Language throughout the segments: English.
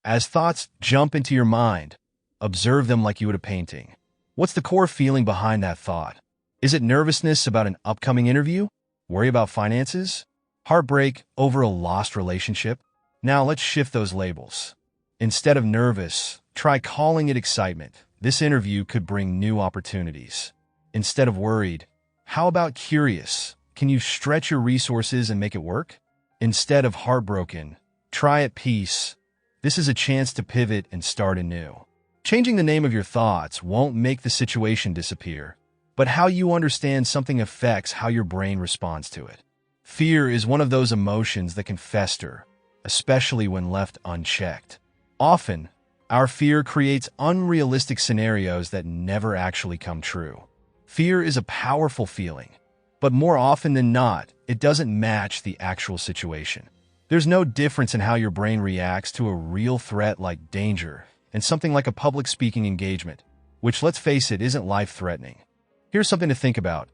As thoughts jump into your mind, observe them like you would a painting. What's the core feeling behind that thought? Is it nervousness about an upcoming interview? Worry about finances? Heartbreak over a lost relationship? Now let's shift those labels. Instead of nervous, try calling it excitement. This interview could bring new opportunities. Instead of worried, how about curious? Can you stretch your resources and make it work? Instead of heartbroken, try at peace. This is a chance to pivot and start anew. Changing the name of your thoughts won't make the situation disappear, but how you understand something affects how your brain responds to it. Fear is one of those emotions that can fester, especially when left unchecked. Often, our fear creates unrealistic scenarios that never actually come true. Fear is a powerful feeling, but more often than not, it doesn't match the actual situation. There's no difference in how your brain reacts to a real threat like danger and something like a public speaking engagement, which, let's face it, isn't life-threatening. Here's something to think about.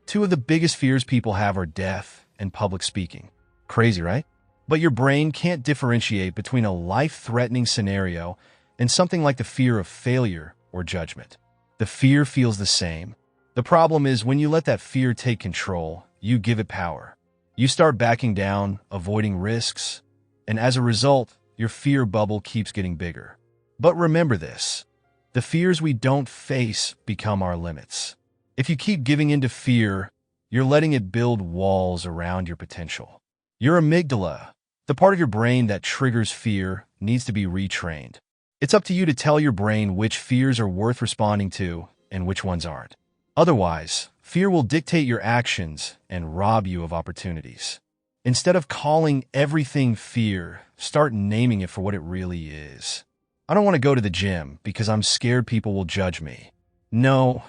Two of the biggest fears people have are death and public speaking. Crazy, right? But your brain can't differentiate between a life-threatening scenario and something like the fear of failure or judgment. The fear feels the same. The problem is when you let that fear take control, you give it power. You start backing down, avoiding risks, and as a result, your fear bubble keeps getting bigger. But remember this, the fears we don't face become our limits. If you keep giving in to fear, you're letting it build walls around your potential. Your amygdala, the part of your brain that triggers fear, needs to be retrained. It's up to you to tell your brain which fears are worth responding to and which ones aren't. Otherwise, fear will dictate your actions and rob you of opportunities. Instead of calling everything fear, start naming it for what it really is. I don't want to go to the gym because I'm scared people will judge me. No,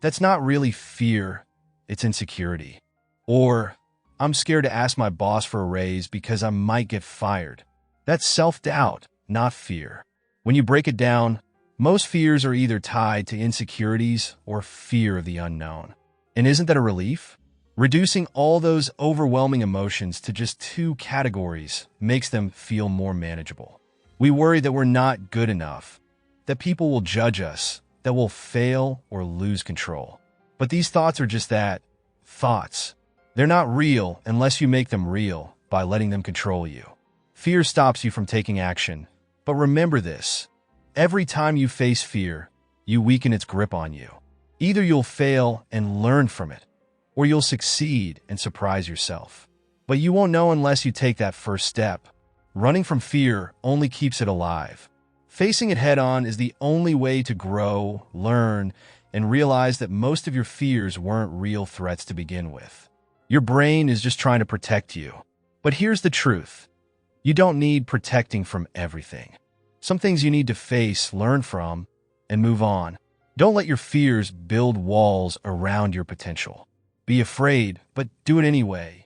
that's not really fear, it's insecurity. Or, I'm scared to ask my boss for a raise because I might get fired. That's self-doubt, not fear. When you break it down, most fears are either tied to insecurities or fear of the unknown. And isn't that a relief? Reducing all those overwhelming emotions to just two categories makes them feel more manageable. We worry that we're not good enough, that people will judge us, that we'll fail or lose control. But these thoughts are just that, thoughts. They're not real unless you make them real by letting them control you. Fear stops you from taking action. But remember this, every time you face fear, you weaken its grip on you. Either you'll fail and learn from it, or you'll succeed and surprise yourself. But you won't know unless you take that first step. Running from fear only keeps it alive. Facing it head-on is the only way to grow, learn, and realize that most of your fears weren't real threats to begin with. Your brain is just trying to protect you. But here's the truth. You don't need protecting from everything. Some things you need to face, learn from, and move on. Don't let your fears build walls around your potential. Be afraid, but do it anyway.